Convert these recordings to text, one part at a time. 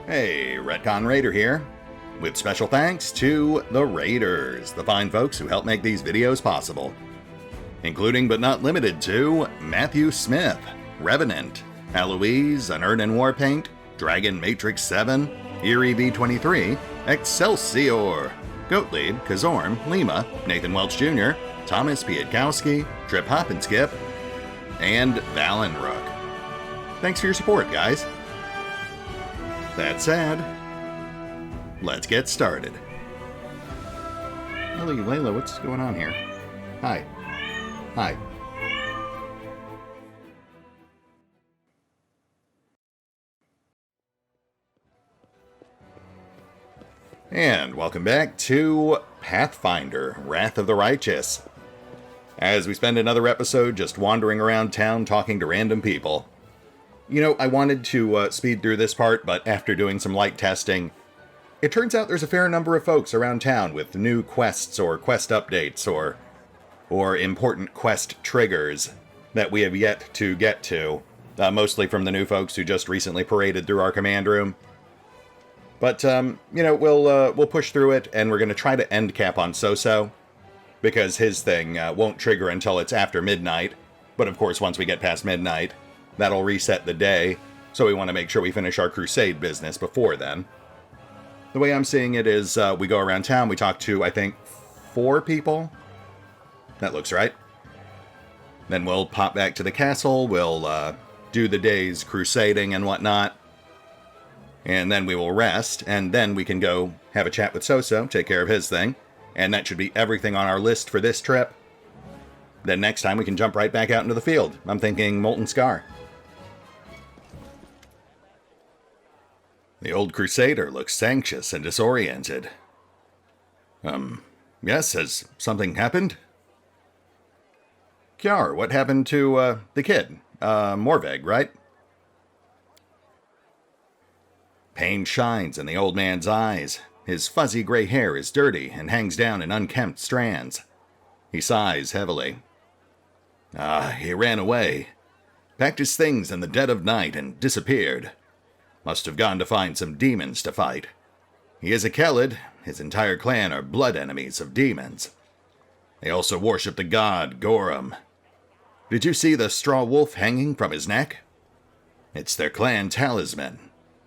Hey, RetconRaider here, with special thanks to the Raiders, the fine folks who help make these videos possible, including but not limited to Matthew Smith, Revenant, Alois, Anerdinwarpaint, Dragon Matrix 7, Eerie V23, Exsellsior, Gottlieb, Kazorm, Lima, Nathan Welch Jr., Tomasz Piątkowski, Triphoppenskip, and Valinrook. Thanks for your support, guys. That said, let's get started. Hello, Layla, what's going on here? Hi. Hi. And welcome back to Pathfinder, Wrath of the Righteous, as we spend another episode just wandering around town talking to random people. You know, I wanted to speed through this part, but after doing some light testing, it turns out there's a fair number of folks around town with new quests or quest updates or important quest triggers that we have yet to get to, mostly from the new folks who just recently paraded through our command room. But, you know, we'll push through it, and we're going to try to end cap on So-So, because his thing won't trigger until it's after midnight. But of course, once we get past midnight, that'll reset the day, so we want to make sure we finish our Crusade business before then. The way I'm seeing it is we go around town, we talk to, I think, 4 people. That looks right. Then we'll pop back to the castle, we'll do the day's crusading and whatnot. And then we will rest, and then we can go have a chat with So-So, take care of his thing. And that should be everything on our list for this trip. Then next time we can jump right back out into the field. I'm thinking Molten Scar. The old Crusader looks anxious and disoriented. Yes, has something happened? Ciar, what happened to, the kid? Morveg, right? Pain shines in the old man's eyes. His fuzzy gray hair is dirty and hangs down in unkempt strands. He sighs heavily. He ran away. Packed his things in the dead of night and disappeared. Must have gone to find some demons to fight. He is a Kelid. His entire clan are blood enemies of demons. They also worship the god Gorum. Did you see the straw wolf hanging from his neck? It's their clan talisman.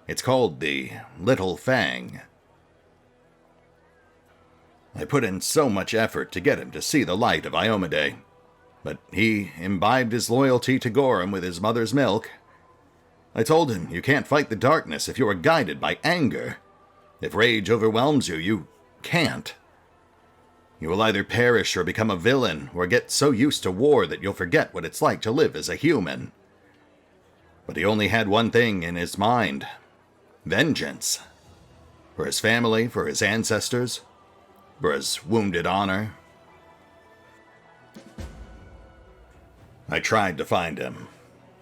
It's called the Little Fang. I put in so much effort to get him to see the light of Iomedae, but he imbibed his loyalty to Gorum with his mother's milk. I told him, you can't fight the darkness if you are guided by anger. If rage overwhelms you, you can't. You will either perish or become a villain, or get so used to war that you'll forget what it's like to live as a human. But he only had one thing in his mind. Vengeance. For his family, for his ancestors, for his wounded honor. I tried to find him.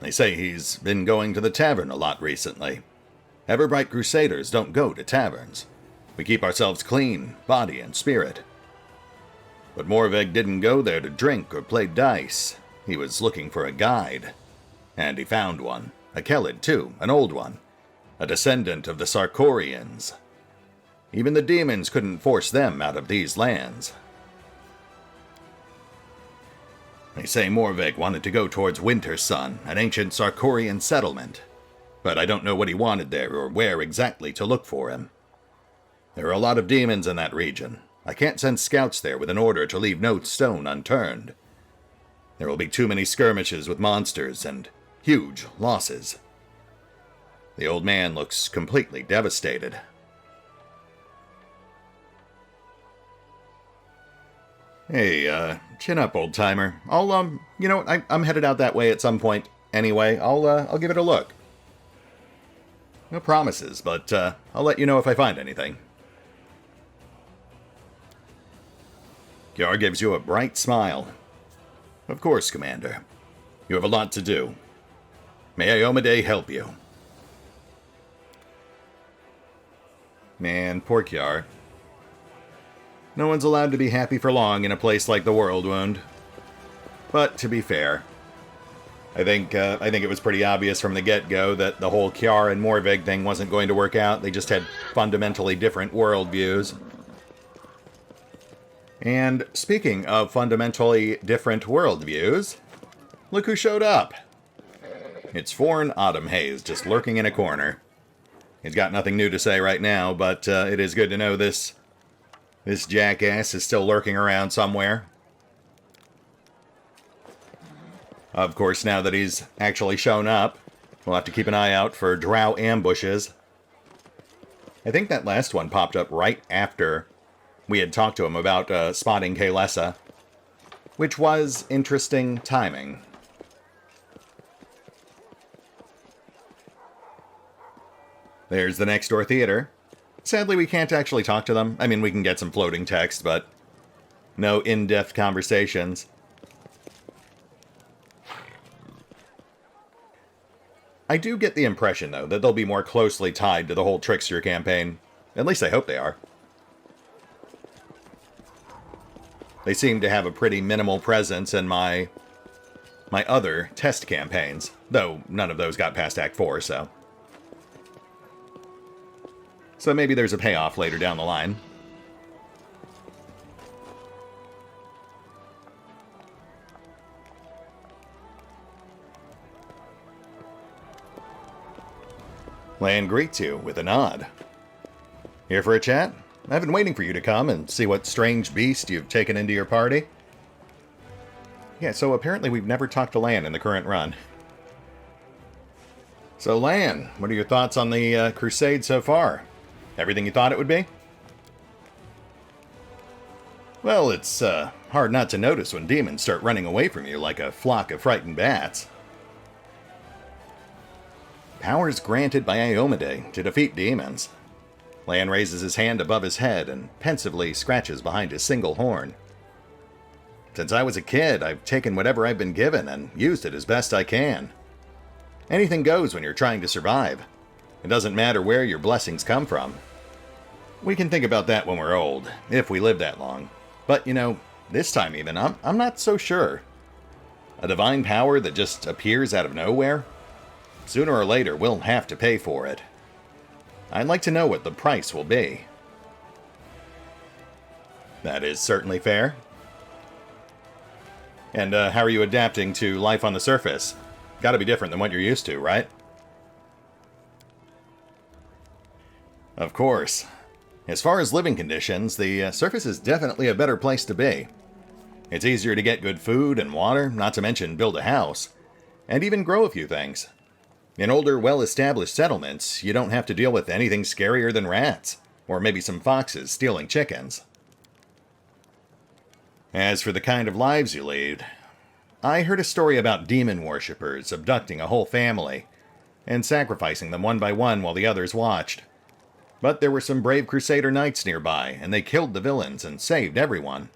They say he's been going to the tavern a lot recently. Everbright Crusaders don't go to taverns. We keep ourselves clean, body and spirit. But Morveg didn't go there to drink or play dice. He was looking for a guide. And he found one. A Kelid, too, an old one. A descendant of the Sarkorians. Even the demons couldn't force them out of these lands. They say Morveg wanted to go towards Winter Sun, an ancient Sarkorian settlement. But I don't know what he wanted there or where exactly to look for him. There are a lot of demons in that region. I can't send scouts there with an order to leave no stone unturned. There will be too many skirmishes with monsters and huge losses. The old man looks completely devastated. Hey, chin up, old-timer. I'll, you know, I'm headed out that way at some point. Anyway, I'll give it a look. No promises, but, I'll let you know if I find anything. Ciar gives you a bright smile. Of course, Commander. You have a lot to do. May Iomedae help you. Man, poor Ciar. No one's allowed to be happy for long in a place like the World Wound. But, to be fair, I think it was pretty obvious from the get-go that the whole Ciar and Morvig thing wasn't going to work out. They just had fundamentally different worldviews. And speaking of fundamentally different worldviews, look who showed up. It's Forn Autumn Haze, just lurking in a corner. He's got nothing new to say right now, but it is good to know this jackass is still lurking around somewhere. Of course, now that he's actually shown up, we'll have to keep an eye out for drow ambushes. I think that last one popped up right after we had talked to him about spotting Kaelessa, which was interesting timing. There's the next door theater. Sadly, we can't actually talk to them. I mean, we can get some floating text, but no in-depth conversations. I do get the impression, though, that they'll be more closely tied to the whole Trickster campaign. At least I hope they are. They seem to have a pretty minimal presence in my other test campaigns, though none of those got past Act 4, so maybe there's a payoff later down the line. Lann greets you with a nod. Here for a chat? I've been waiting for you to come and see what strange beast you've taken into your party. Yeah, so apparently we've never talked to Lann in the current run. So Lann, what are your thoughts on the Crusade so far? Everything you thought it would be? Well, it's hard not to notice when demons start running away from you like a flock of frightened bats. Powers granted by Iomedae to defeat demons. Lann raises his hand above his head and pensively scratches behind his single horn. Since I was a kid, I've taken whatever I've been given and used it as best I can. Anything goes when you're trying to survive. It doesn't matter where your blessings come from. We can think about that when we're old, if we live that long. But, you know, this time even, I'm not so sure. A divine power that just appears out of nowhere? Sooner or later, we'll have to pay for it. I'd like to know what the price will be. That is certainly fair. And how are you adapting to life on the surface? Gotta be different than what you're used to, right? Of course. As far as living conditions, the surface is definitely a better place to be. It's easier to get good food and water, not to mention build a house, and even grow a few things. In older, well-established settlements, you don't have to deal with anything scarier than rats, or maybe some foxes stealing chickens. As for the kind of lives you lead, I heard a story about demon worshippers abducting a whole family and sacrificing them one by one while the others watched. But there were some brave Crusader knights nearby, and they killed the villains and saved everyone.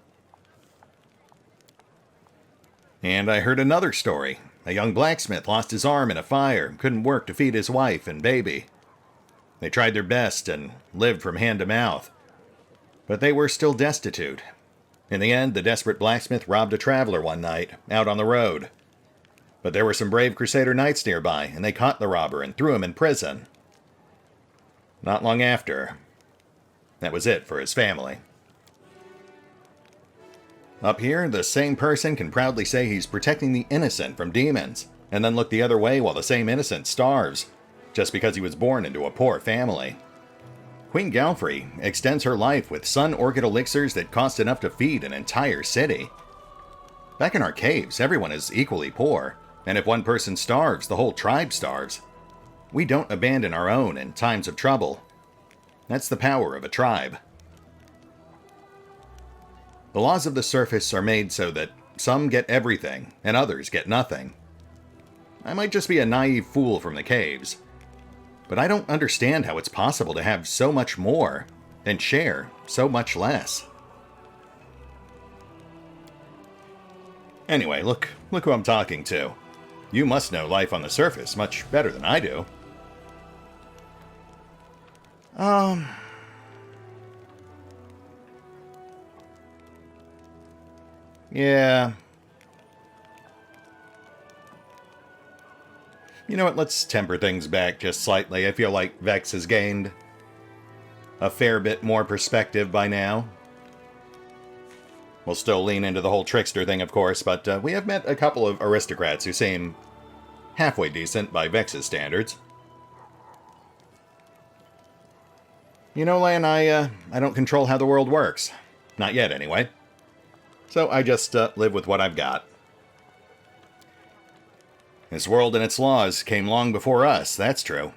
And I heard another story. A young blacksmith lost his arm in a fire and couldn't work to feed his wife and baby. They tried their best and lived from hand to mouth, but they were still destitute. In the end, the desperate blacksmith robbed a traveler one night, out on the road. But there were some brave Crusader knights nearby, and they caught the robber and threw him in prison. Not long after, that was it for his family. Up here, the same person can proudly say he's protecting the innocent from demons, and then look the other way while the same innocent starves, just because he was born into a poor family. Queen Galfrey extends her life with sun orchid elixirs that cost enough to feed an entire city. Back in our caves, everyone is equally poor, and if one person starves, the whole tribe starves. We don't abandon our own in times of trouble. That's the power of a tribe. The laws of the surface are made so that some get everything and others get nothing. I might just be a naive fool from the caves, but I don't understand how it's possible to have so much more and share so much less. Anyway, look who I'm talking to. You must know life on the surface much better than I do. Yeah. You know what, let's temper things back just slightly. I feel like Vex has gained a fair bit more perspective by now. We'll still lean into the whole trickster thing, of course, but we have met a couple of aristocrats who seem halfway decent by Vex's standards. You know, Lann, I don't control how the world works. Not yet, anyway. So I just live with what I've got. This world and its laws came long before us, that's true.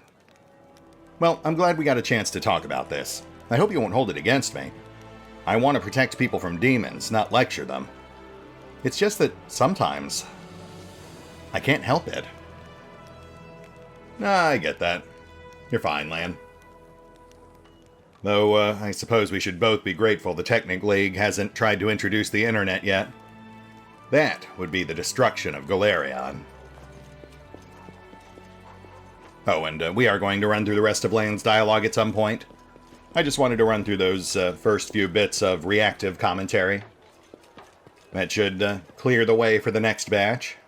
Well, I'm glad we got a chance to talk about this. I hope you won't hold it against me. I want to protect people from demons, not lecture them. It's just that sometimes I can't help it. I get that. You're fine, Lann. Though, I suppose we should both be grateful the Technic League hasn't tried to introduce the internet yet. That would be the destruction of Golarion. Oh, and we are going to run through the rest of Lann's dialogue at some point. I just wanted to run through those first few bits of reactive commentary. That should clear the way for the next batch.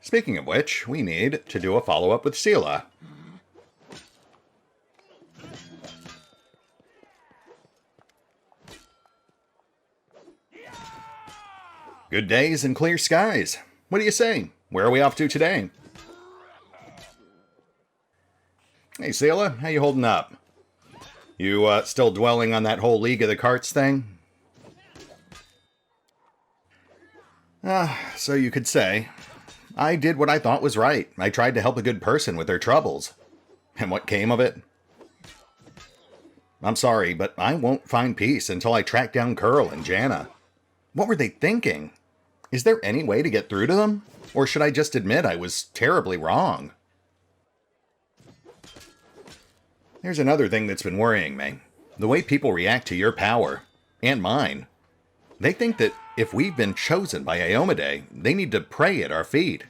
Speaking of which, we need to do a follow-up with Seelah. Good days and clear skies. What do you say? Where are we off to today? Hey, Seelah, how you holding up? You still dwelling on that whole League of the Carts thing? So you could say. I did what I thought was right. I tried to help a good person with their troubles. And what came of it? I'm sorry, but I won't find peace until I track down Curl and Janna. What were they thinking? Is there any way to get through to them? Or should I just admit I was terribly wrong? There's another thing that's been worrying me. The way people react to your power. And mine. They think that if we've been chosen by Iomedae, they need to pray at our feet.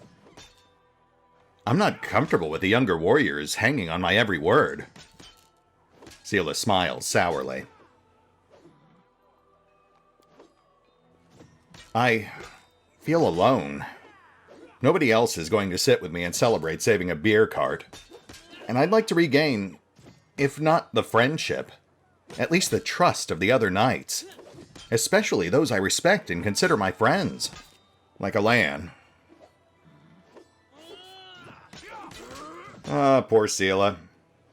I'm not comfortable with the younger warriors hanging on my every word. Seelah smiles sourly. I feel alone. Nobody else is going to sit with me and celebrate saving a beer cart. And I'd like to regain, if not the friendship, at least the trust of the other knights. Especially those I respect and consider my friends. Like a Lann. Ah, poor Seelah.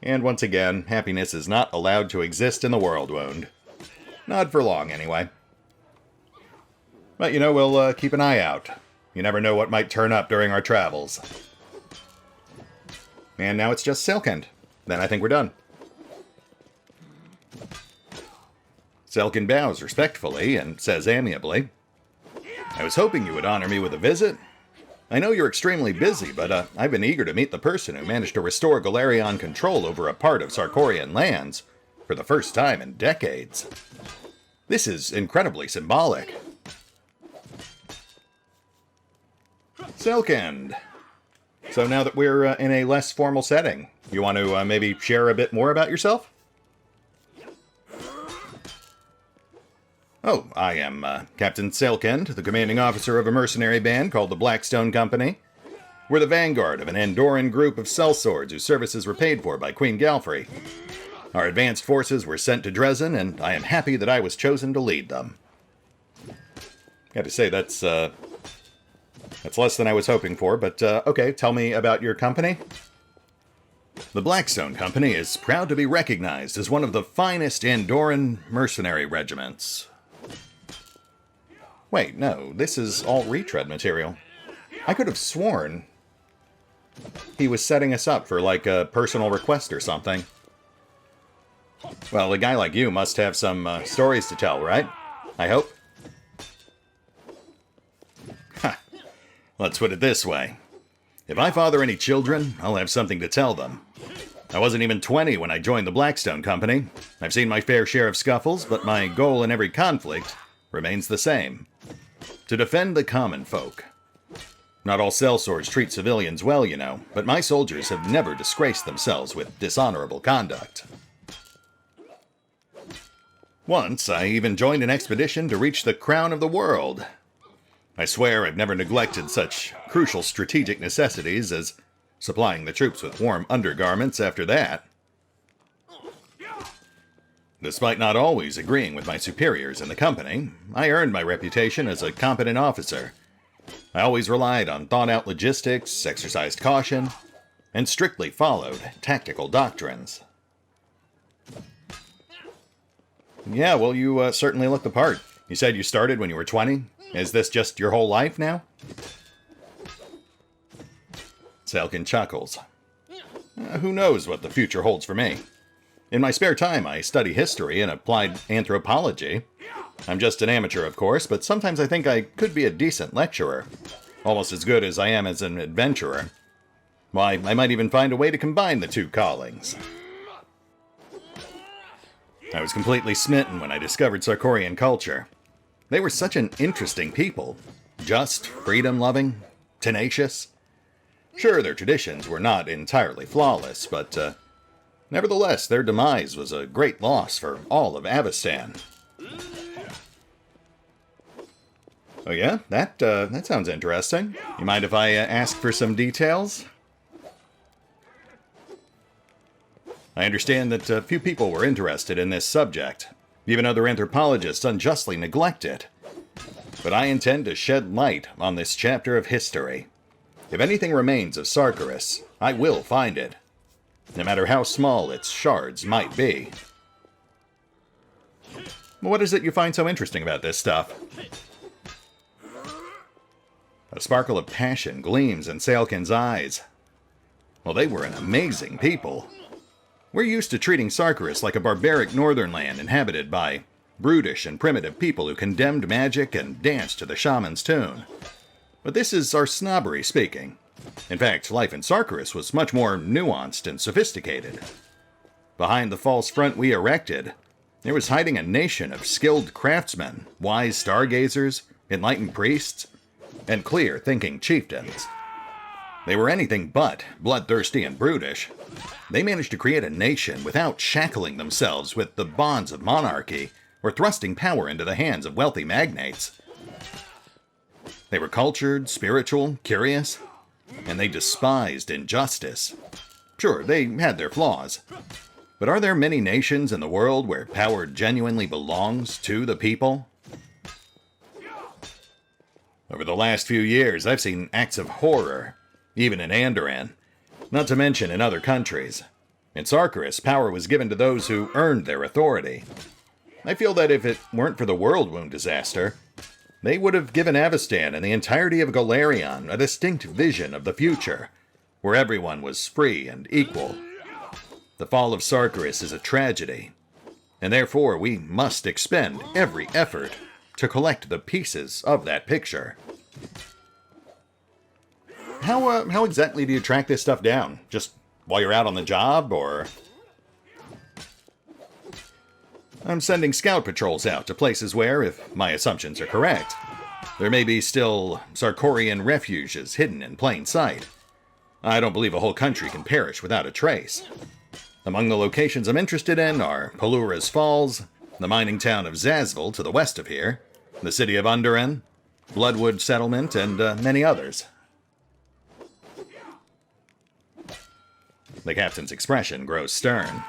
And once again, happiness is not allowed to exist in the world wound. Not for long, anyway. But, you know, we'll keep an eye out. You never know what might turn up during our travels. And now it's just Seilkind. Then I think we're done. Seilkind bows respectfully and says amiably, I was hoping you would honor me with a visit. I know you're extremely busy, but I've been eager to meet the person who managed to restore Golarion control over a part of Sarkorian lands for the first time in decades. This is incredibly symbolic. Seilkind. So now that we're in a less formal setting, you want to maybe share a bit more about yourself? Oh, I am Captain Seilkind, the commanding officer of a mercenary band called the Blackstone Company. We're the vanguard of an Andoran group of sellswords whose services were paid for by Queen Galfrey. Our advanced forces were sent to Dresden, and I am happy that I was chosen to lead them. Got to say, that's less than I was hoping for, but okay, tell me about your company. The Blackstone Company is proud to be recognized as one of the finest Andoran mercenary regiments. Wait, no, this is all retread material. I could have sworn he was setting us up for, like, a personal request or something. Well, a guy like you must have some stories to tell, right? I hope. Ha! Let's put it this way. If I father any children, I'll have something to tell them. I wasn't even 20 when I joined the Blackstone Company. I've seen my fair share of scuffles, but my goal in every conflict remains the same. To defend the common folk. Not all sellswords treat civilians well, you know, but my soldiers have never disgraced themselves with dishonorable conduct. Once, I even joined an expedition to reach the crown of the world. I swear I've never neglected such crucial strategic necessities as supplying the troops with warm undergarments after that. Despite not always agreeing with my superiors in the company, I earned my reputation as a competent officer. I always relied on thought-out logistics, exercised caution, and strictly followed tactical doctrines. Yeah, well, you certainly look the part. You said you started when you were 20? Is this just your whole life now? Seilkind chuckles. Who knows what the future holds for me? In my spare time, I study history and applied anthropology. I'm just an amateur, of course, but sometimes I think I could be a decent lecturer. Almost as good as I am as an adventurer. Why, I might even find a way to combine the two callings. I was completely smitten when I discovered Sarkorian culture. They were such an interesting people. Just, freedom-loving, tenacious. Sure, their traditions were not entirely flawless, but nevertheless, their demise was a great loss for all of Avestan. Oh yeah? That sounds interesting. You mind if I ask for some details? I understand that few people were interested in this subject. Even other anthropologists unjustly neglect it. But I intend to shed light on this chapter of history. If anything remains of Sargeras, I will find it, no matter how small its shards might be. What is it you find so interesting about this stuff? A sparkle of passion gleams in Seilkind's eyes. Well, they were an amazing people. We're used to treating Sargeras like a barbaric northern land inhabited by brutish and primitive people who condemned magic and danced to the shaman's tune. But this is our snobbery speaking. In fact, life in Sargeras was much more nuanced and sophisticated. Behind the false front we erected, there was hiding a nation of skilled craftsmen, wise stargazers, enlightened priests, and clear-thinking chieftains. They were anything but bloodthirsty and brutish. They managed to create a nation without shackling themselves with the bonds of monarchy or thrusting power into the hands of wealthy magnates. They were cultured, spiritual, curious, and they despised injustice. Sure, they had their flaws, but are there many nations in the world where power genuinely belongs to the people? Over the last few years, I've seen acts of horror, even in Andoran, not to mention in other countries. In Sargeras, power was given to those who earned their authority. I feel that if it weren't for the Whirlwound disaster, they would have given Avestan and the entirety of Golarion a distinct vision of the future, where everyone was free and equal. The fall of Sargeras is a tragedy, and therefore we must expend every effort to collect the pieces of that picture. How exactly do you track this stuff down? Just while you're out on the job, or? I'm sending scout patrols out to places where, if my assumptions are correct, there may be still Sarkorian refuges hidden in plain sight. I don't believe a whole country can perish without a trace. Among the locations I'm interested in are Pelura's Falls, the mining town of Zazvil to the west of here, the city of Underen, Bloodwood Settlement, and many others. The captain's expression grows stern.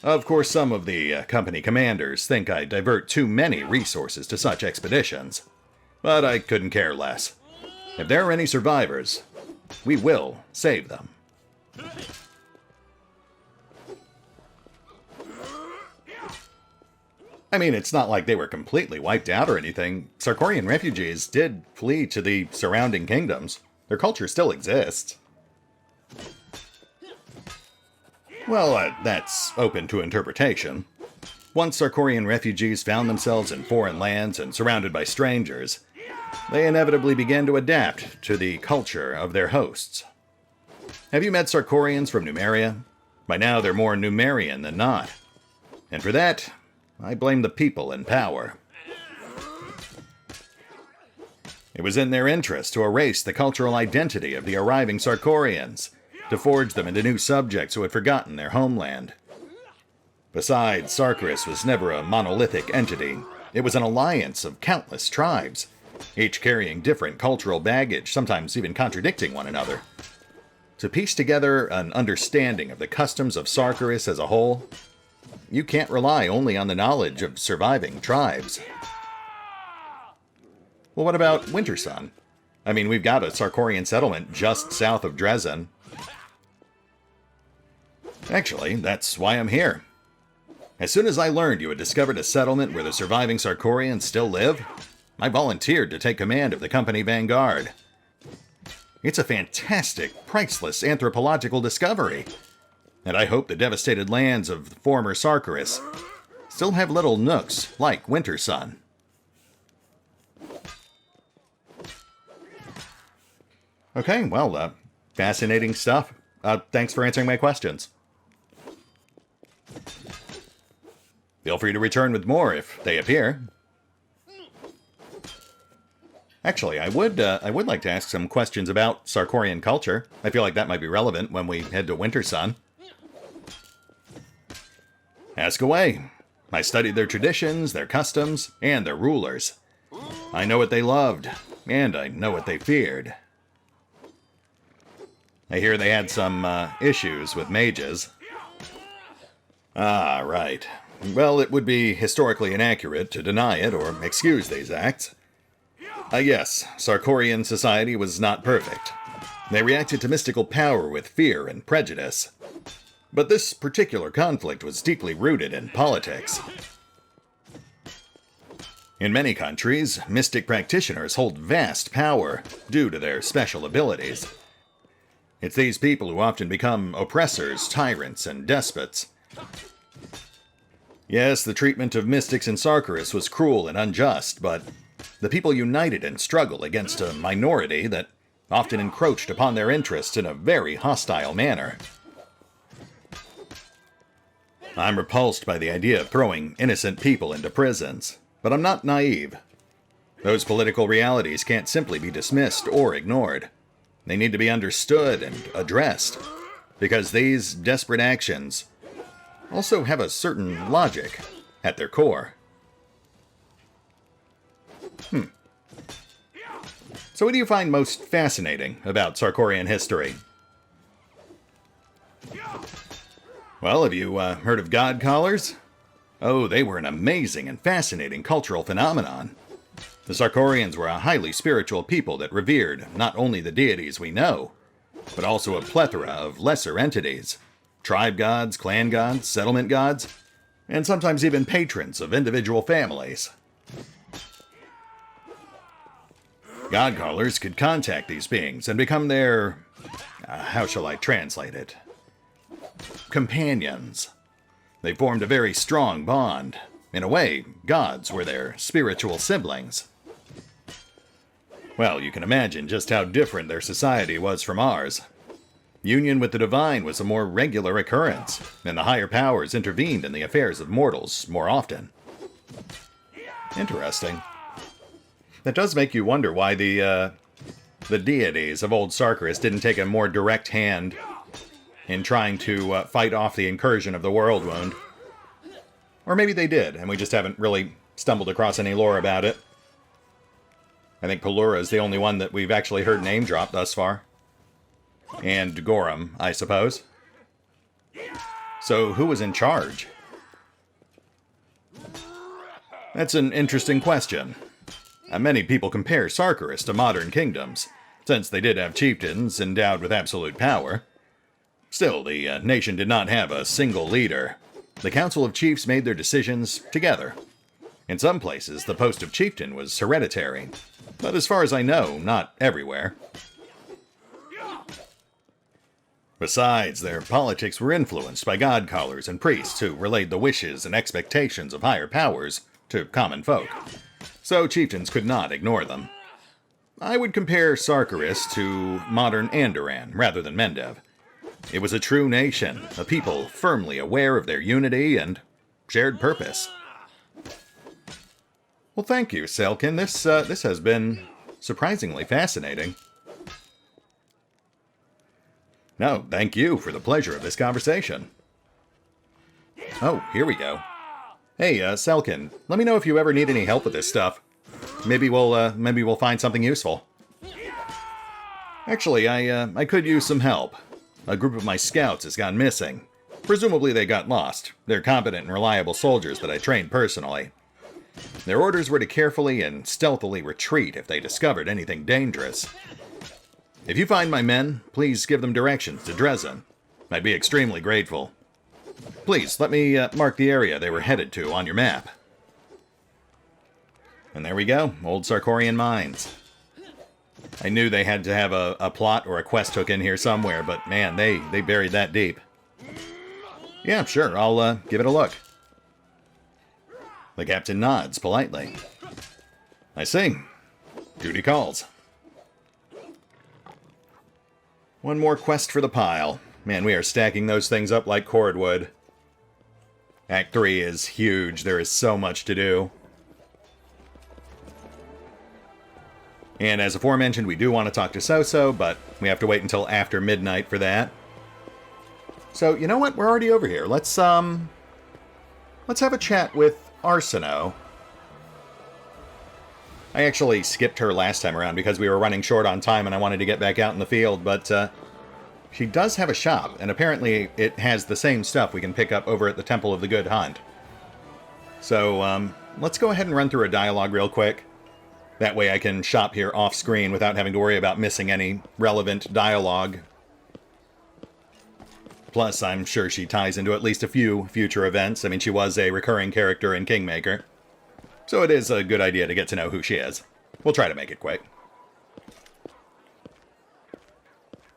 Of course, some of the company commanders think I divert too many resources to such expeditions, but I couldn't care less. If there are any survivors, we will save them. I mean, it's not like they were completely wiped out or anything. Sarkorian refugees did flee to the surrounding kingdoms. Their culture still exists. Well, that's open to interpretation. Once Sarkorian refugees found themselves in foreign lands and surrounded by strangers, they inevitably began to adapt to the culture of their hosts. Have you met Sarkorians from Numeria? By now they're more Numerian than not. And for that, I blame the people in power. It was in their interest to erase the cultural identity of the arriving Sarkorians, to forge them into new subjects who had forgotten their homeland. Besides, Sargeras was never a monolithic entity. It was an alliance of countless tribes, each carrying different cultural baggage, sometimes even contradicting one another. To piece together an understanding of the customs of Sargeras as a whole, you can't rely only on the knowledge of surviving tribes. Well, what about Wintersun? I mean, we've got a Sarkorian settlement just south of Dresden. Actually, that's why I'm here. As soon as I learned you had discovered a settlement where the surviving Sarkorians still live, I volunteered to take command of the company vanguard. It's a fantastic, priceless anthropological discovery, and I hope the devastated lands of the former Sargeras still have little nooks like Wintersun. Okay, well, fascinating stuff. Thanks for answering my questions. Feel free to return with more if they appear. Actually, I would like to ask some questions about Sarkorian culture. I feel like that might be relevant when we head to Wintersun. Ask away. I studied their traditions, their customs, and their rulers. I know what they loved, and I know what they feared. I hear they had some issues with mages. Ah, right. Well, it would be historically inaccurate to deny it or excuse these acts. Yes, Sarkorian society was not perfect. They reacted to mystical power with fear and prejudice. But this particular conflict was deeply rooted in politics. In many countries, mystic practitioners hold vast power due to their special abilities. It's these people who often become oppressors, tyrants, and despots. Yes, the treatment of mystics in Sargeras was cruel and unjust, but the people united in struggle against a minority that often encroached upon their interests in a very hostile manner. I'm repulsed by the idea of throwing innocent people into prisons, but I'm not naive. Those political realities can't simply be dismissed or ignored. They need to be understood and addressed, because these desperate actions also have a certain logic at their core. So what do you find most fascinating about Sarkorian history? Well, have you heard of God Callers? Oh, they were an amazing and fascinating cultural phenomenon. The Sarkorians were a highly spiritual people that revered not only the deities we know, but also a plethora of lesser entities. Tribe gods, clan gods, settlement gods, and sometimes even patrons of individual families. God Callers could contact these beings and become their... how shall I translate it? Companions. They formed a very strong bond. In a way, gods were their spiritual siblings. Well, you can imagine just how different their society was from ours. Union with the divine was a more regular occurrence, and the higher powers intervened in the affairs of mortals more often. Interesting. That does make you wonder why the deities of old Sargeras didn't take a more direct hand in trying to fight off the incursion of the World Wound. Or maybe they did, and we just haven't really stumbled across any lore about it. I think Pelura is the only one that we've actually heard name drop thus far. And Gorum, I suppose. So who was in charge? That's an interesting question. Many people compare Sargeras to modern kingdoms, since they did have chieftains endowed with absolute power. Still, the nation did not have a single leader. The Council of Chiefs made their decisions together. In some places, the post of chieftain was hereditary, but as far as I know, not everywhere. Besides, their politics were influenced by God Callers and priests who relayed the wishes and expectations of higher powers to common folk, so chieftains could not ignore them. I would compare Sargeras to modern Andoran rather than Mendev. It was a true nation, a people firmly aware of their unity and shared purpose. Well, thank you, Seilkind. This has been surprisingly fascinating. No, thank you for the pleasure of this conversation. Oh, here we go. Hey, Seilkind, let me know if you ever need any help with this stuff. Maybe we'll find something useful. Actually, I could use some help. A group of my scouts has gone missing. Presumably they got lost. They're competent and reliable soldiers that I trained personally. Their orders were to carefully and stealthily retreat if they discovered anything dangerous. If you find my men, please give them directions to Dresden. I'd be extremely grateful. Please, let me mark the area they were headed to on your map. And there we go, Old Sarkorian Mines. I knew they had to have a plot or a quest hook in here somewhere, but man, they buried that deep. Yeah, sure, I'll give it a look. The captain nods politely. I see. Duty calls. One more quest for the pile. Man, we are stacking those things up like cordwood. Act 3 is huge. There is so much to do. And as aforementioned, we do want to talk to Soso, but we have to wait until after midnight for that. So, you know what? We're already over here. Let's have a chat with Arsinoe. I actually skipped her last time around because we were running short on time and I wanted to get back out in the field, but she does have a shop, and apparently it has the same stuff we can pick up over at the Temple of the Good Hunt. So, let's go ahead and run through a dialogue real quick. That way I can shop here off-screen without having to worry about missing any relevant dialogue. Plus, I'm sure she ties into at least a few future events. I mean, she was a recurring character in Kingmaker. So it is a good idea to get to know who she is. We'll try to make it quick.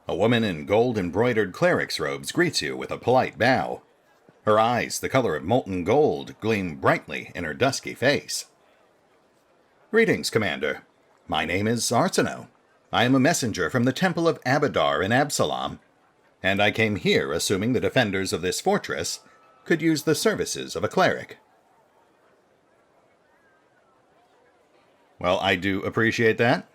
A woman in gold-embroidered cleric's robes greets you with a polite bow. Her eyes, the color of molten gold, gleam brightly in her dusky face. Greetings, Commander. My name is Arsinoe. I am a messenger from the Temple of Abadar in Absalom, and I came here assuming the defenders of this fortress could use the services of a cleric. Well, I do appreciate that.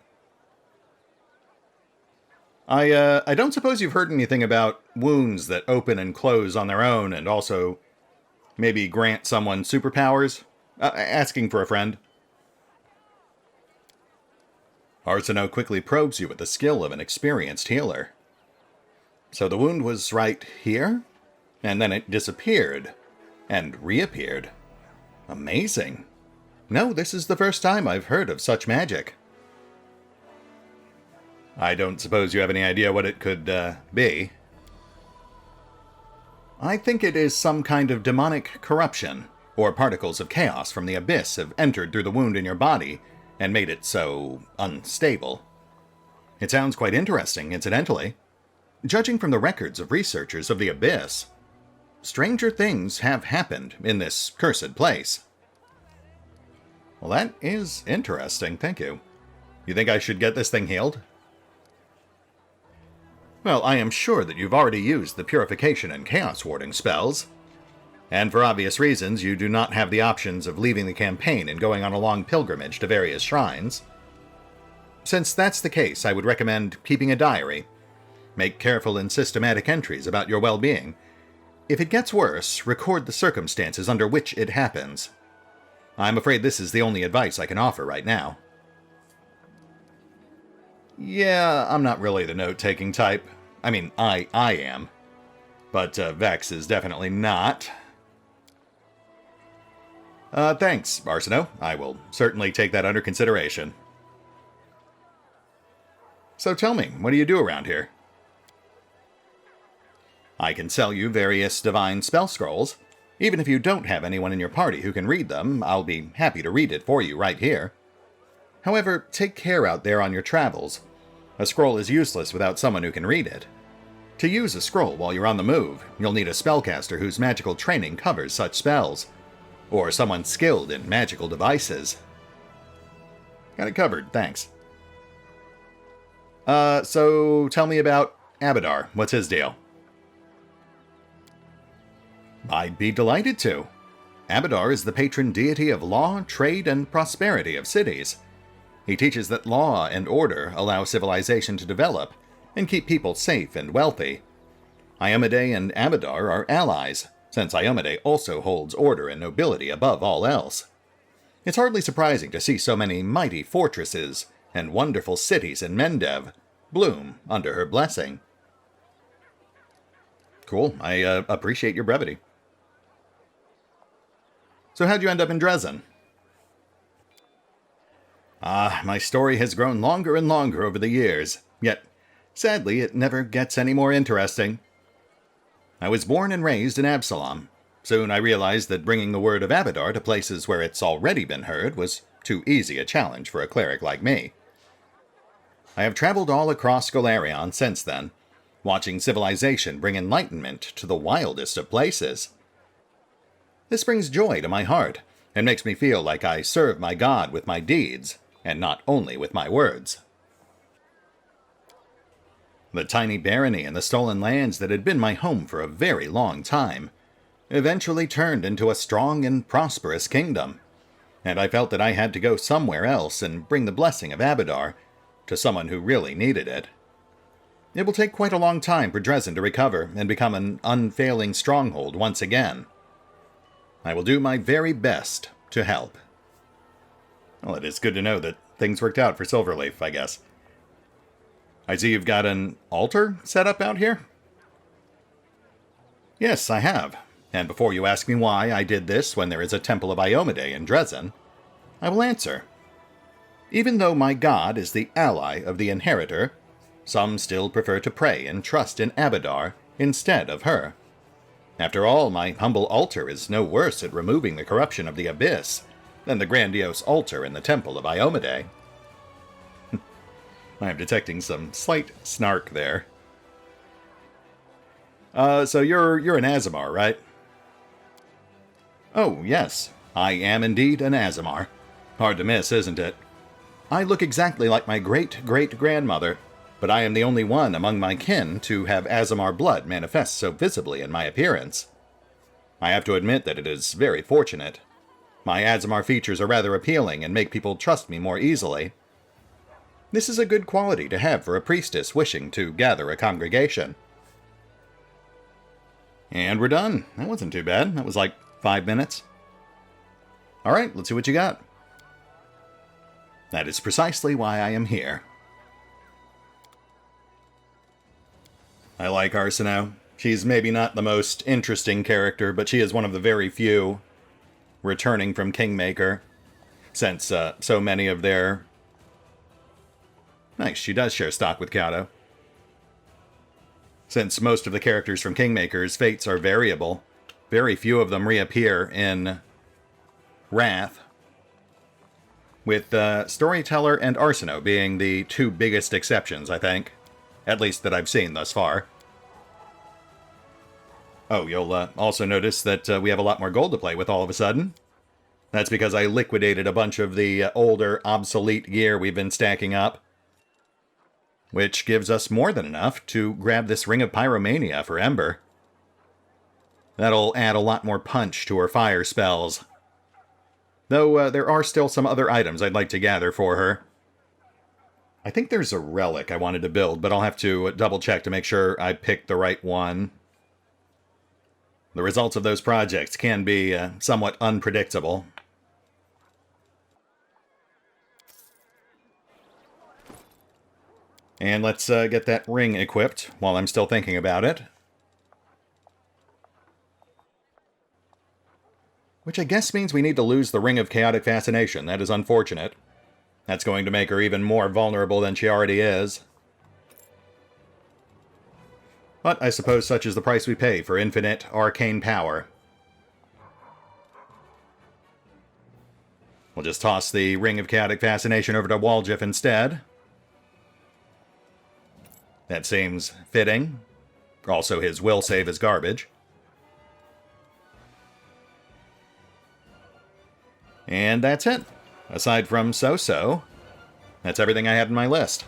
I don't suppose you've heard anything about wounds that open and close on their own and also maybe grant someone superpowers? Asking for a friend. Arsinoe quickly probes you with the skill of an experienced healer. So the wound was right here? And then it disappeared. And reappeared. Amazing. No, this is the first time I've heard of such magic. I don't suppose you have any idea what it could be. I think it is some kind of demonic corruption, or particles of chaos from the abyss have entered through the wound in your body and made it so unstable. It sounds quite interesting, incidentally. Judging from the records of researchers of the abyss, stranger things have happened in this cursed place. Well, that is interesting, thank you. You think I should get this thing healed? Well, I am sure that you've already used the purification and chaos warding spells. And for obvious reasons, you do not have the options of leaving the campaign and going on a long pilgrimage to various shrines. Since that's the case, I would recommend keeping a diary. Make careful and systematic entries about your well-being. If it gets worse, record the circumstances under which it happens. I'm afraid this is the only advice I can offer right now. Yeah, I'm not really the note-taking type. I mean, I am. But Vex is definitely not. Thanks, Arsinoe. I will certainly take that under consideration. So tell me, what do you do around here? I can sell you various divine spell scrolls. Even if you don't have anyone in your party who can read them, I'll be happy to read it for you right here. However, take care out there on your travels. A scroll is useless without someone who can read it. To use a scroll while you're on the move, you'll need a spellcaster whose magical training covers such spells, or someone skilled in magical devices. Got it covered, thanks. So tell me about Abadar. What's his deal? I'd be delighted to. Abadar is the patron deity of law, trade, and prosperity of cities. He teaches that law and order allow civilization to develop and keep people safe and wealthy. Iomedae and Abadar are allies, since Iomedae also holds order and nobility above all else. It's hardly surprising to see so many mighty fortresses and wonderful cities in Mendev bloom under her blessing. Cool, I appreciate your brevity. So how'd you end up in Dresden? My story has grown longer and longer over the years, yet, sadly, it never gets any more interesting. I was born and raised in Absalom. Soon I realized that bringing the word of Abadar to places where it's already been heard was too easy a challenge for a cleric like me. I have traveled all across Golarion since then, watching civilization bring enlightenment to the wildest of places. This brings joy to my heart, and makes me feel like I serve my God with my deeds, and not only with my words. The tiny barony and the stolen lands that had been my home for a very long time eventually turned into a strong and prosperous kingdom, and I felt that I had to go somewhere else and bring the blessing of Abadar to someone who really needed it. It will take quite a long time for Dresden to recover and become an unfailing stronghold once again. I will do my very best to help. Well, it is good to know that things worked out for Silverleaf, I guess. I see you've got an altar set up out here? Yes, I have. And before you ask me why I did this when there is a Temple of Iomedae in Dresden, I will answer. Even though my god is the ally of the Inheritor, some still prefer to pray and trust in Abadar instead of her. After all, my humble altar is no worse at removing the corruption of the Abyss than the grandiose altar in the Temple of Iomedae. I am detecting some slight snark there. So you're an Aasimar, right? Oh, yes. I am indeed an Aasimar. Hard to miss, isn't it? I look exactly like my great-great-grandmother, but I am the only one among my kin to have Aasimar blood manifest so visibly in my appearance. I have to admit that it is very fortunate. My Aasimar features are rather appealing and make people trust me more easily. This is a good quality to have for a priestess wishing to gather a congregation. And we're done. That wasn't too bad. That was like 5 minutes. Alright, let's see what you got. That is precisely why I am here. I like Arsinoe. She's maybe not the most interesting character, but she is one of the very few returning from Kingmaker, since so many of their... Nice, she does share stock with Kato. Since most of the characters from Kingmaker's fates are variable, very few of them reappear in Wrath, with Storyteller and Arsinoe being the two biggest exceptions, I think. At least that I've seen thus far. Oh, you'll also notice that we have a lot more gold to play with all of a sudden. That's because I liquidated a bunch of the older, obsolete gear we've been stacking up, which gives us more than enough to grab this Ring of Pyromania for Ember. That'll add a lot more punch to her fire spells. Though there are still some other items I'd like to gather for her. I think there's a relic I wanted to build, but I'll have to double check to make sure I picked the right one. The results of those projects can be somewhat unpredictable. And let's get that ring equipped while I'm still thinking about it. Which I guess means we need to lose the Ring of Chaotic Fascination. That is unfortunate. That's going to make her even more vulnerable than she already is. But I suppose such is the price we pay for infinite arcane power. We'll just toss the Ring of Chaotic Fascination over to Waljif instead. That seems fitting. Also, his will save is garbage. And that's it. Aside from So-So, that's everything I had in my list.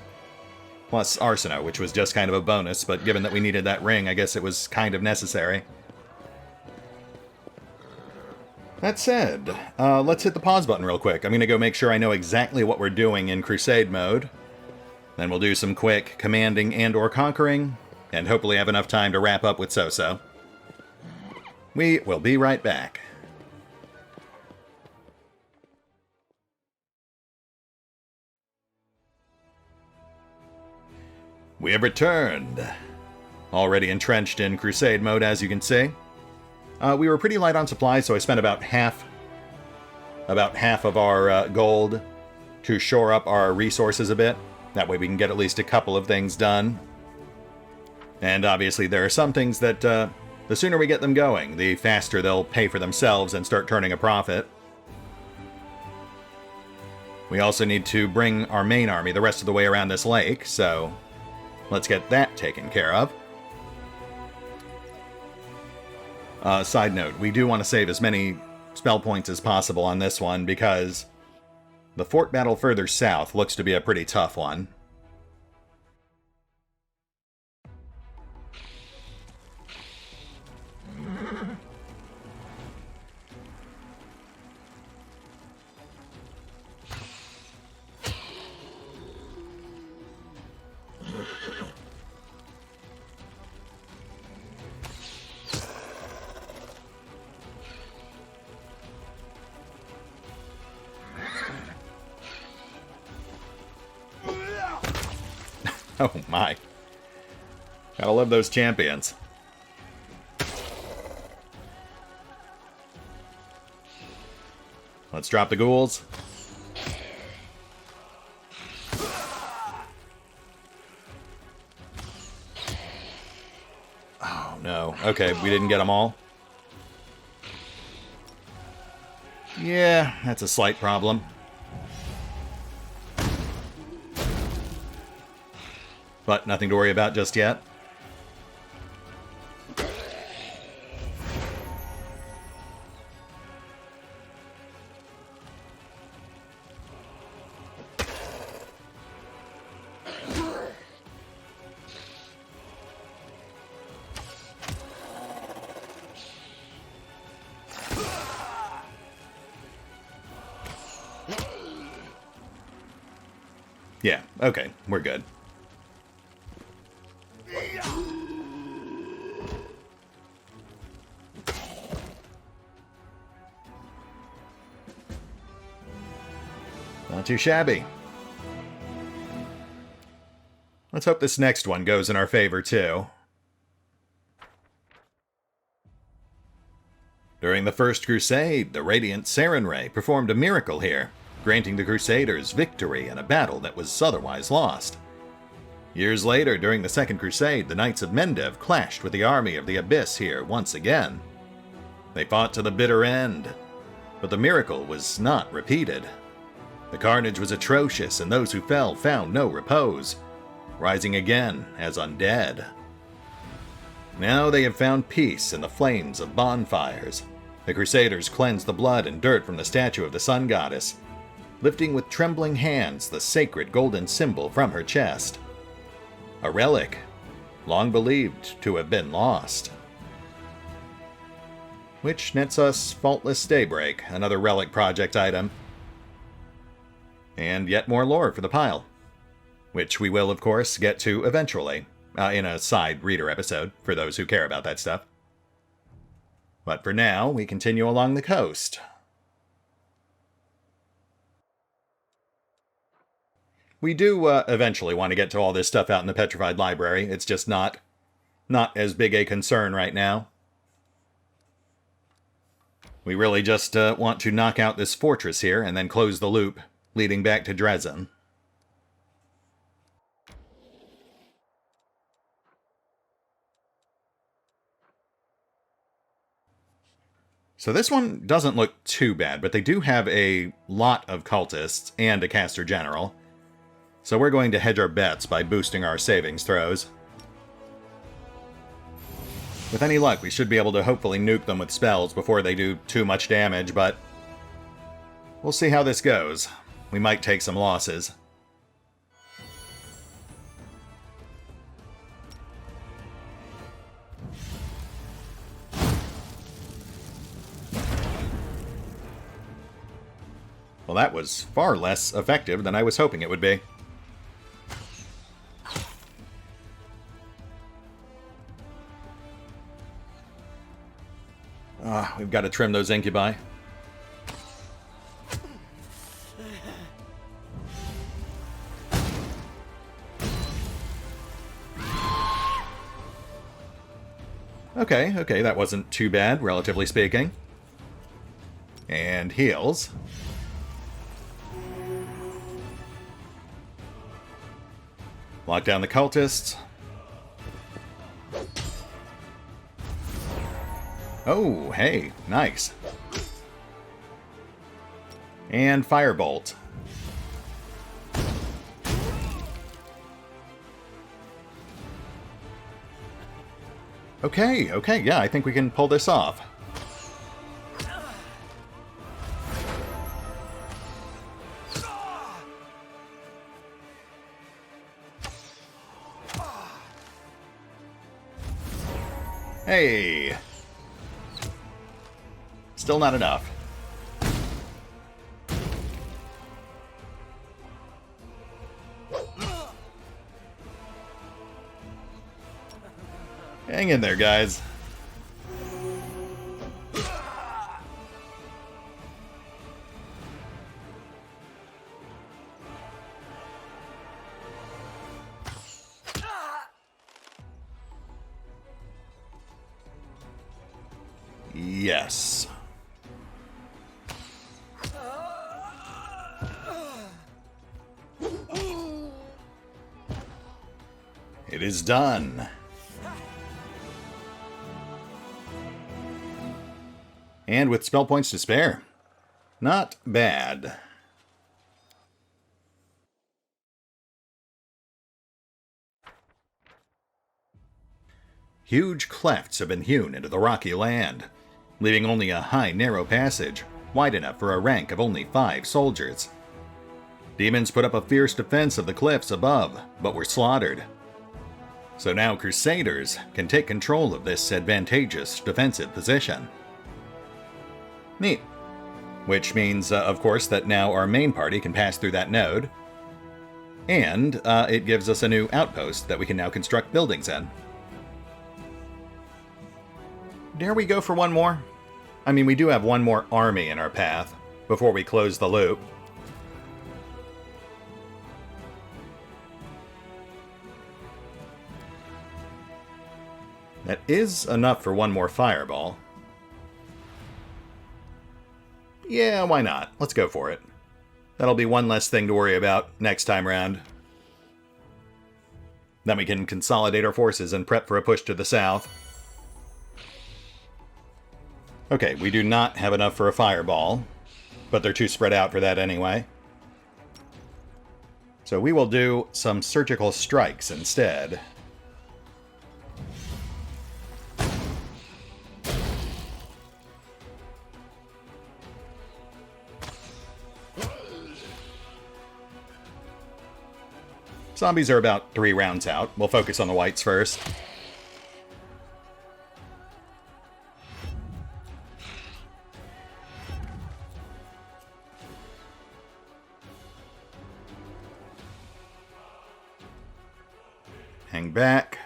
Plus Arsinoe, which was just kind of a bonus, but given that we needed that ring, I guess it was kind of necessary. That said, let's hit the pause button real quick. I'm going to go make sure I know exactly what we're doing in Crusade mode. Then we'll do some quick commanding and or conquering, and hopefully have enough time to wrap up with So-So. We will be right back. We have returned. Already entrenched in Crusade mode, as you can see. We were pretty light on supplies, so I spent about half of our gold to shore up our resources a bit. That way we can get at least a couple of things done. And obviously there are some things that the sooner we get them going, the faster they'll pay for themselves and start turning a profit. We also need to bring our main army the rest of the way around this lake, so let's get that taken care of. Side note, we do want to save as many spell points as possible on this one because the fort battle further south looks to be a pretty tough one. Oh my. Gotta love those champions. Let's drop the ghouls. Oh no. Okay, we didn't get them all. Yeah, that's a slight problem. But nothing to worry about just yet. Yeah, okay, we're good. Not too shabby. Let's hope this next one goes in our favor, too. During the First Crusade, the radiant Sarenrae performed a miracle here, granting the Crusaders victory in a battle that was otherwise lost. Years later, during the Second Crusade, the Knights of Mendev clashed with the army of the Abyss here once again. They fought to the bitter end, but the miracle was not repeated. The carnage was atrocious, and those who fell found no repose, rising again as undead. Now they have found peace in the flames of bonfires. The Crusaders cleansed the blood and dirt from the statue of the Sun Goddess, lifting with trembling hands the sacred golden symbol from her chest. A relic, long believed to have been lost. Which nets us Faultless Daybreak, another relic project item. And yet more lore for the pile, which we will, of course, get to eventually, in a side reader episode, for those who care about that stuff. But for now, we continue along the coast. We do eventually want to get to all this stuff out in the Petrified Library. It's just not as big a concern right now. We really just want to knock out this fortress here and then close the loop, leading back to Dresden. So this one doesn't look too bad, but they do have a lot of cultists and a caster general. So we're going to hedge our bets by boosting our savings throws. With any luck, we should be able to hopefully nuke them with spells before they do too much damage, but we'll see how this goes. We might take some losses. Well, that was far less effective than I was hoping it would be. We've got to trim those incubi. Okay, that wasn't too bad, relatively speaking. And heals. Lock down the cultists. Oh, hey, nice. And Firebolt. Okay, yeah, I think we can pull this off. Hey! Still not enough. Hang in there, guys. Yes. It is done. And with spell points to spare. Not bad. Huge clefts have been hewn into the rocky land, leaving only a high, narrow passage, wide enough for a rank of only 5 soldiers. Demons put up a fierce defense of the cliffs above, but were slaughtered. So now Crusaders can take control of this advantageous defensive position. Neat. Which means, of course, that now our main party can pass through that node. And it gives us a new outpost that we can now construct buildings in. Dare we go for one more? I mean, we do have one more army in our path before we close the loop. That is enough for one more fireball. Yeah, why not? Let's go for it. That'll be one less thing to worry about next time round. Then we can consolidate our forces and prep for a push to the south. Okay, we do not have enough for a fireball, but they're too spread out for that anyway. So we will do some surgical strikes instead. Zombies are about 3 rounds out. We'll focus on the whites first. Hang back.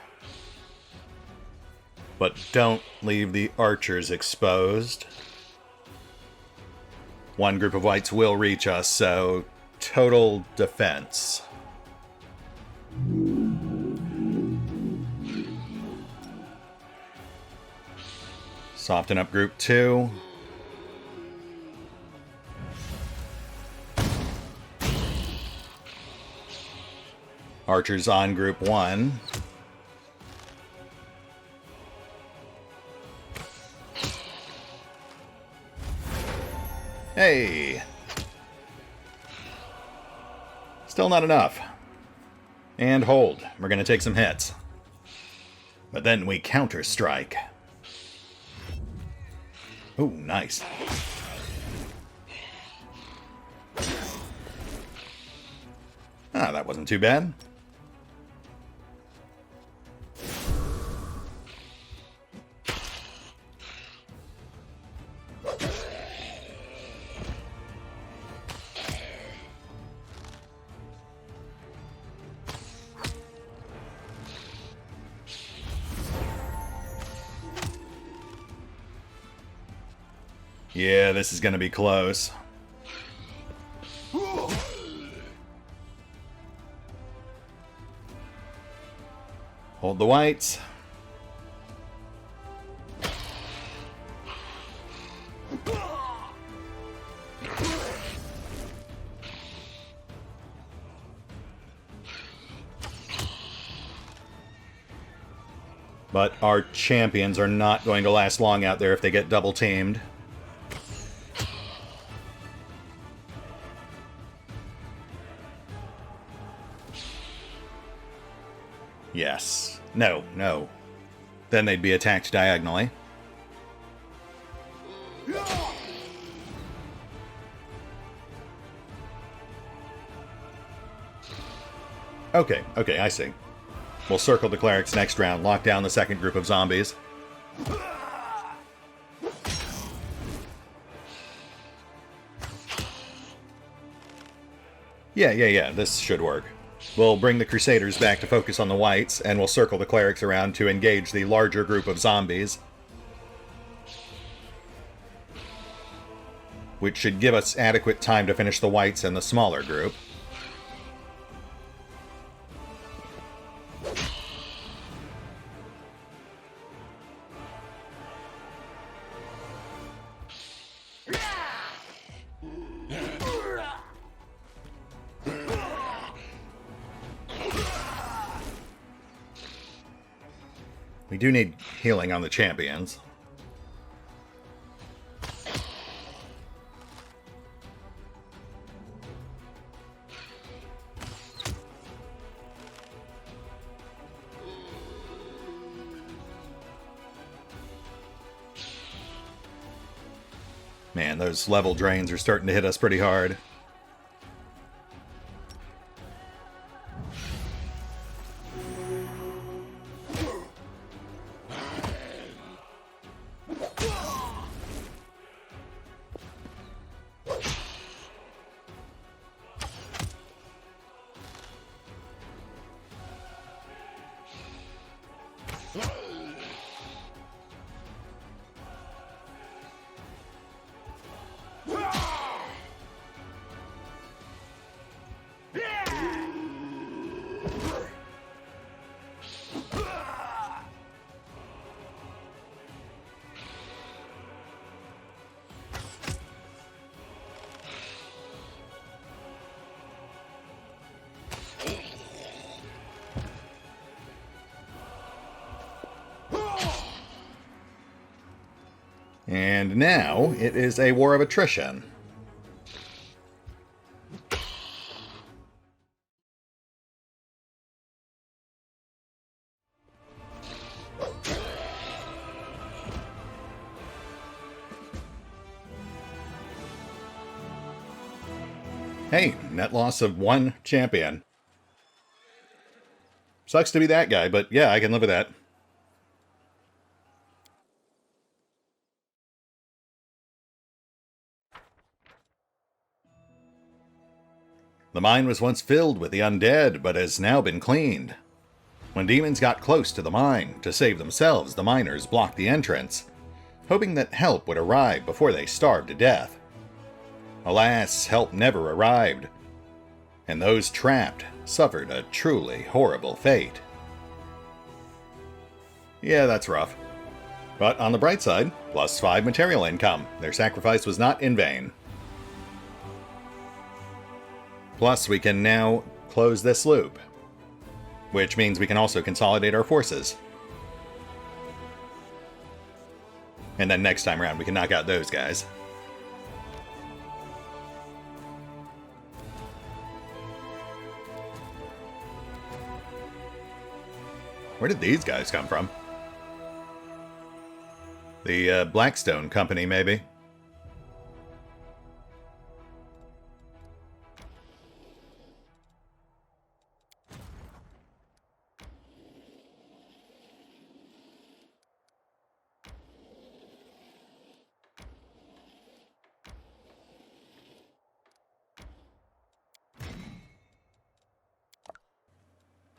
But don't leave the archers exposed. One group of whites will reach us, so total defense. Soften up group 2. Archers on group 1. Hey! Still not enough. And hold. We're going to take some hits. But then we counter-strike. Ooh, nice. Ah, that wasn't too bad. Yeah, this is going to be close. Hold the whites. But our champions are not going to last long out there if they get double teamed. Yes. No, no. Then they'd be attacked diagonally. Okay, okay, I see. We'll circle the clerics next round, lock down the second group of zombies. Yeah, this should work. We'll bring the Crusaders back to focus on the whites, and we'll circle the clerics around to engage the larger group of zombies. Which should give us adequate time to finish the whites and the smaller group. We do need healing on the champions. Man, those level drains are starting to hit us pretty hard. And now, it is a war of attrition. Hey, net loss of 1 champion. Sucks to be that guy, but yeah, I can live with that. The mine was once filled with the undead, but has now been cleaned. When demons got close to the mine, to save themselves, the miners blocked the entrance, hoping that help would arrive before they starved to death. Alas, help never arrived, and those trapped suffered a truly horrible fate. Yeah, that's rough. But on the bright side, +5 material income. Their sacrifice was not in vain. Plus, we can now close this loop, which means we can also consolidate our forces. And then next time around, we can knock out those guys. Where did these guys come from? The Blackstone Company, maybe?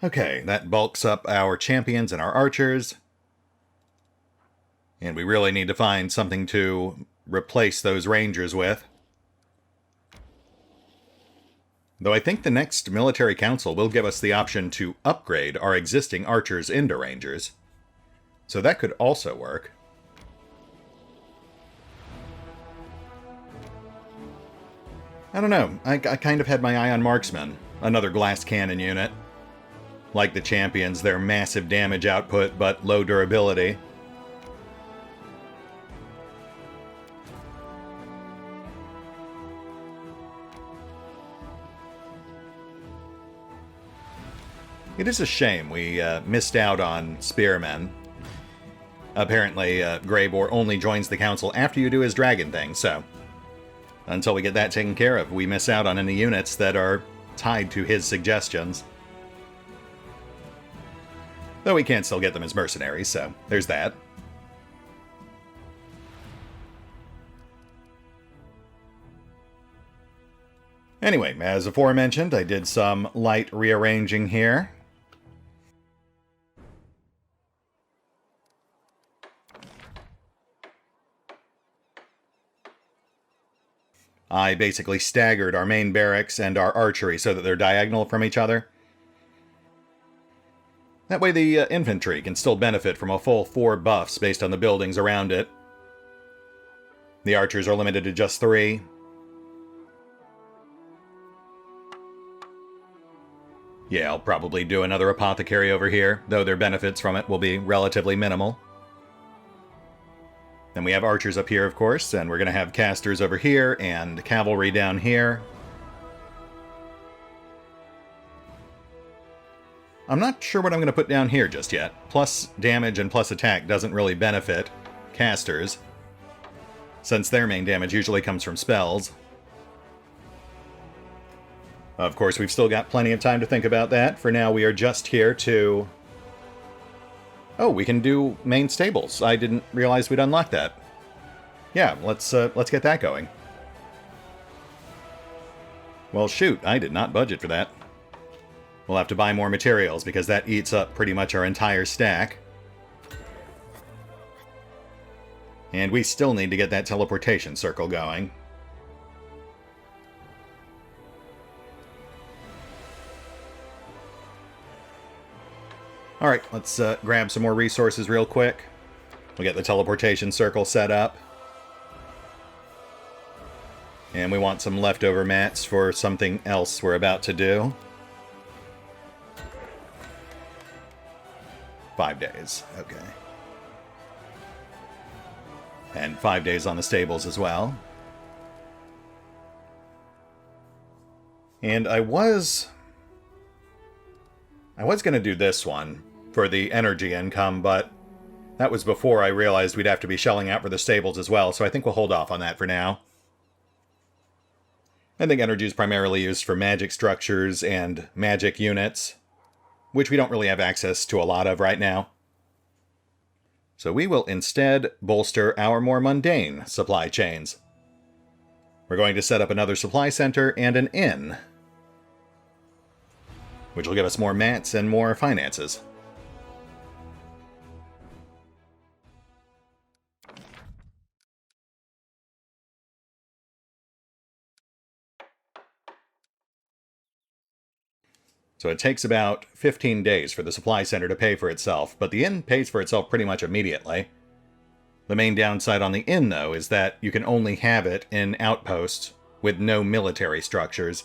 Okay, that bulks up our champions and our archers. And we really need to find something to replace those rangers with. Though I think the next military council will give us the option to upgrade our existing archers into rangers. So that could also work. I don't know, I kind of had my eye on marksmen, another glass cannon unit. Like the champions, they're massive damage output, but low durability. It is a shame we missed out on spearmen. Apparently, Greybor only joins the council after you do his dragon thing, so until we get that taken care of, we miss out on any units that are tied to his suggestions. Though we can still get them as mercenaries, so there's that. Anyway, as aforementioned, I did some light rearranging here. I basically staggered our main barracks and our archery so that they're diagonal from each other. That way the infantry can still benefit from a full 4 buffs based on the buildings around it. The archers are limited to just 3. Yeah, I'll probably do another apothecary over here, though their benefits from it will be relatively minimal. Then we have archers up here, of course, and we're going to have casters over here and cavalry down here. I'm not sure what I'm going to put down here just yet. Plus damage and plus attack doesn't really benefit casters, since their main damage usually comes from spells. Of course, we've still got plenty of time to think about that. For now, we are just here to... Oh, we can do main stables. I didn't realize we'd unlock that. Yeah, let's get that going. Well, shoot, I did not budget for that. We'll have to buy more materials because that eats up pretty much our entire stack. And we still need to get that teleportation circle going. Alright, let's grab some more resources real quick. We'll get the teleportation circle set up. And we want some leftover mats for something else we're about to do. 5 days, okay. And 5 days on the stables as well. And I was going to do this one for the energy income, but that was before I realized we'd have to be shelling out for the stables as well, so I think we'll hold off on that for now. I think energy is primarily used for magic structures and magic units, which we don't really have access to a lot of right now. So we will instead bolster our more mundane supply chains. We're going to set up another supply center and an inn, which will give us more mats and more finances. So it takes about 15 days for the supply center to pay for itself, but the inn pays for itself pretty much immediately. The main downside on the inn, though, is that you can only have it in outposts with no military structures.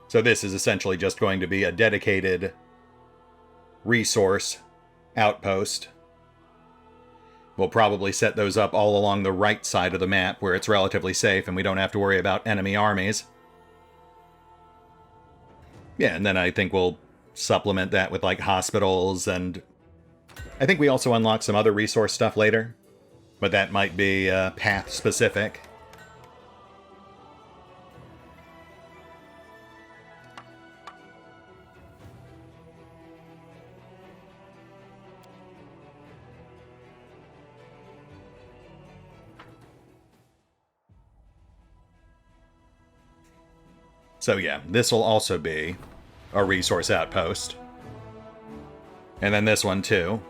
So this is essentially just going to be a dedicated resource outpost. We'll probably set those up all along the right side of the map where it's relatively safe and we don't have to worry about enemy armies. Yeah, and then I think we'll supplement that with like hospitals, and I think we also unlock some other resource stuff later, but that might be path specific. So yeah, this will also be a resource outpost. And then this one too.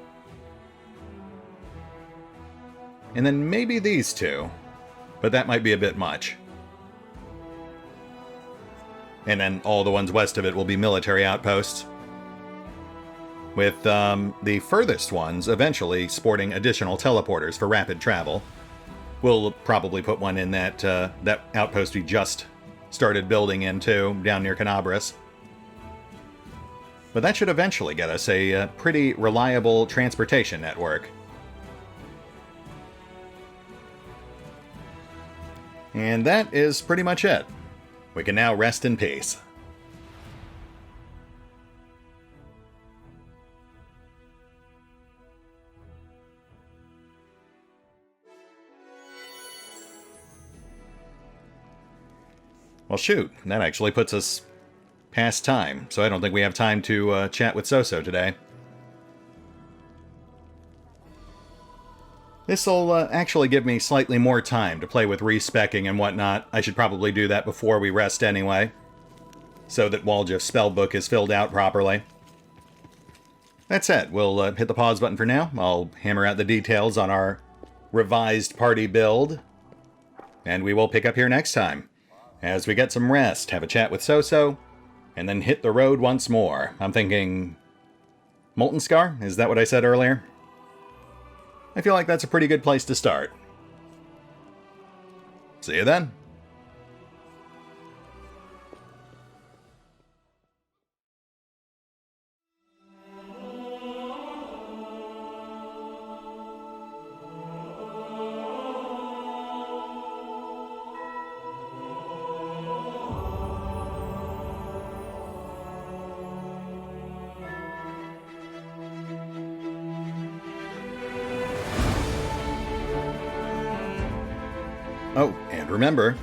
And then maybe these two, but that might be a bit much. And then all the ones west of it will be military outposts, with the furthest ones eventually sporting additional teleporters for rapid travel. We'll probably put one in that outpost we just started building into, down near Canabras. But that should eventually get us a pretty reliable transportation network. And that is pretty much it. We can now rest in peace. Well, shoot, that actually puts us past time, so I don't think we have time to chat with Soso today. This'll actually give me slightly more time to play with respecking and whatnot. I should probably do that before we rest anyway, so that Waldjeff's spellbook is filled out properly. That said, we'll hit the pause button for now. I'll hammer out the details on our revised party build, and we will pick up here next time, as we get some rest, have a chat with Soso, and then hit the road once more. I'm thinking Molten Scar? Is that what I said earlier? I feel like that's a pretty good place to start. See you then. Oh, and remember,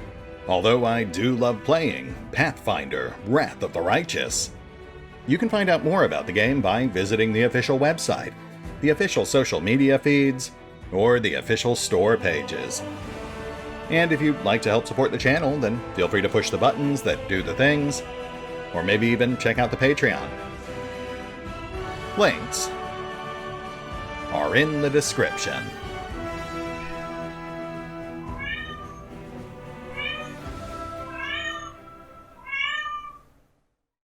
although I do love playing Pathfinder, Wrath of the Righteous, you can find out more about the game by visiting the official website, the official social media feeds, or the official store pages. And if you'd like to help support the channel, then feel free to push the buttons that do the things, or maybe even check out the Patreon. Links are in the description.